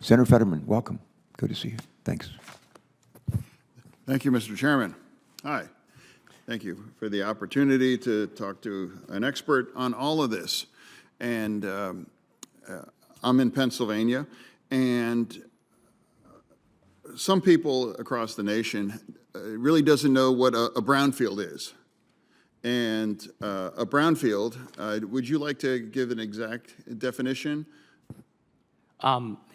Senator Fetterman, welcome. Good to see you. Thanks. Thank you, Mr. Chairman. Hi. Thank you for the opportunity to talk to an expert on all of this. And I'm in Pennsylvania, and some people across the nation really doesn't know what a brownfield is. And a brownfield, would you like to give an exact definition?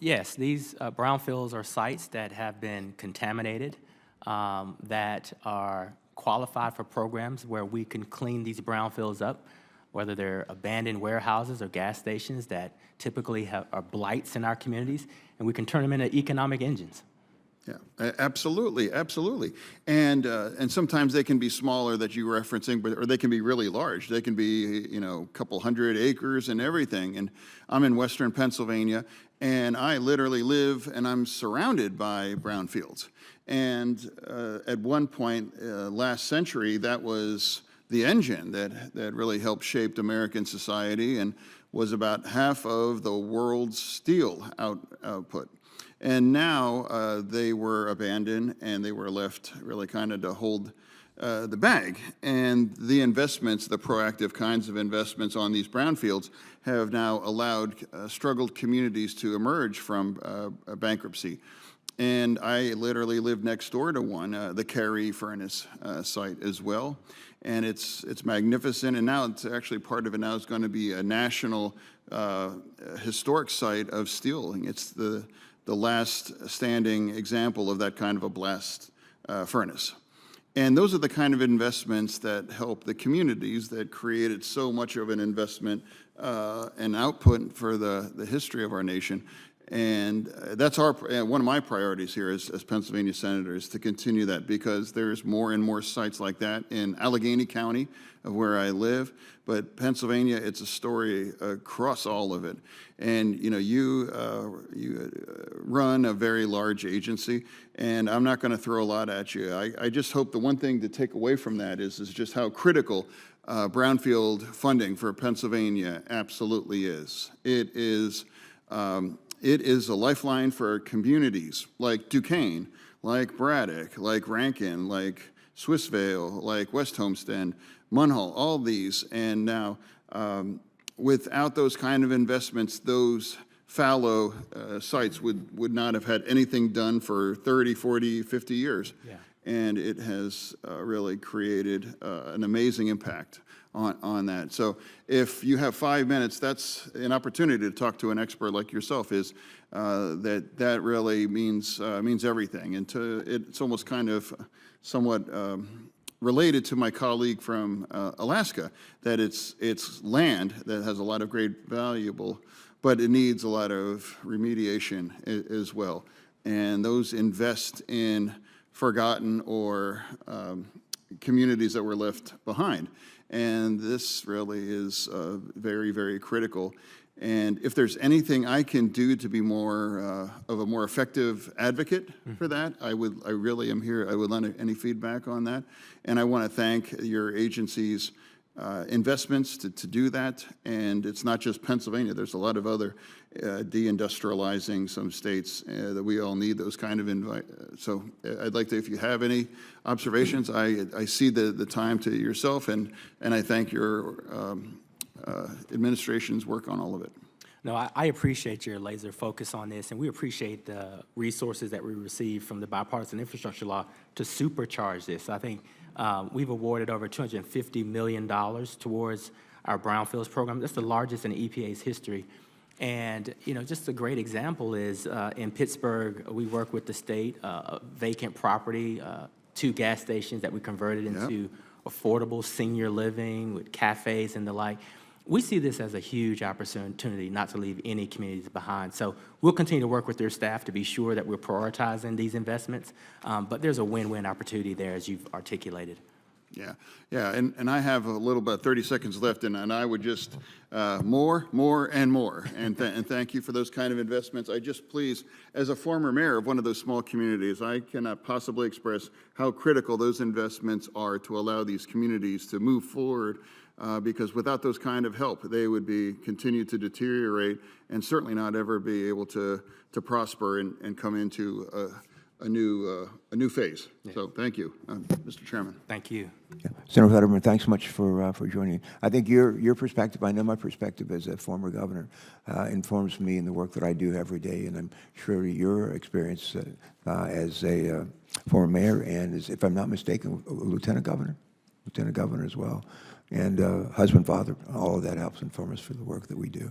Yes, these brownfields are sites that have been contaminated, that are qualified for programs where we can clean these brownfields up, whether they're abandoned warehouses or gas stations that typically are blights in our communities, and we can turn them into economic engines. Yeah, absolutely, absolutely. And sometimes they can be smaller that you're referencing, or they can be really large. They can be, you know, a couple hundred acres and everything. And I'm in Western Pennsylvania, and I literally live and I'm surrounded by brownfields. And at one point last century, that was the engine that really helped shape American society and was about half of the world's steel output. And now they were abandoned and they were left really kind of to hold the bag. And the investments, the proactive kinds of investments on these brownfields have now allowed struggled communities to emerge from bankruptcy. And I literally live next door to one, the Cary furnace site as well. And it's magnificent, and now it's actually part of it now is going to be a national historic site of steel. It's the last standing example of that kind of a blast furnace. And those are the kind of investments that help the communities that created so much of an investment and output for the history of our nation. And that's one of my priorities here as Pennsylvania Senator is to continue that, because there's more and more sites like that in Allegheny County, of where I live. But Pennsylvania, it's a story across all of it. And you know, you run a very large agency, and I'm not going to throw a lot at you. I just hope the one thing to take away from that is just how critical brownfield funding for Pennsylvania absolutely is. It is a lifeline for communities like Duquesne, like Braddock, like Rankin, like Swissvale, like West Homestead, Munhall, all these. And now, without those kind of investments, those fallow sites would not have had anything done for 30, 40, 50 years. Yeah. And it has really created an amazing impact on that. So if you have 5 minutes, that's an opportunity to talk to an expert like yourself. That really means everything. And it's almost kind of somewhat related to my colleague from Alaska, that it's land that has a lot of great valuable, but it needs a lot of remediation as well. And those invest in forgotten or communities that were left behind. And this really is very, very critical. And if there's anything I can do to be more of a more effective advocate for that, I really am here. I would lend any feedback on that. And I want to thank your agency's investments to do that. And it's not just Pennsylvania. There's a lot of other deindustrializing some states that we all need those kind of so I'd like to, if you have any observations, I see the time to yourself, and I thank your administration's work on all of it. No, I appreciate your laser focus on this, and we appreciate the resources that we receive from the bipartisan infrastructure law to supercharge this. I think we've awarded over $250 million towards our brownfields program. That's the largest in the EPA's history. And, you know, just a great example is in Pittsburgh, we work with the state, vacant property, 2 gas stations that we converted into affordable senior living with cafes and the like. We see this as a huge opportunity not to leave any communities behind. So we'll continue to work with their staff to be sure that we're prioritizing these investments. But there's a win-win opportunity there, as you've articulated. Yeah, and I have a little about 30 seconds left, and I would just more, and more, and thank you for those kind of investments. I just please, as a former mayor of one of those small communities, I cannot possibly express how critical those investments are to allow these communities to move forward because without those kind of help, they would continue to deteriorate and certainly not ever be able to prosper and come into a new phase. So thank you, Mr. Chairman. Thank you. Yeah. Senator Fetterman, thanks so much for joining. I think your perspective, I know my perspective as a former governor, informs me in the work that I do every day, and I'm sure your experience as a former mayor and, as, if I'm not mistaken, a lieutenant governor as well, and husband, father, all of that helps inform us for the work that we do.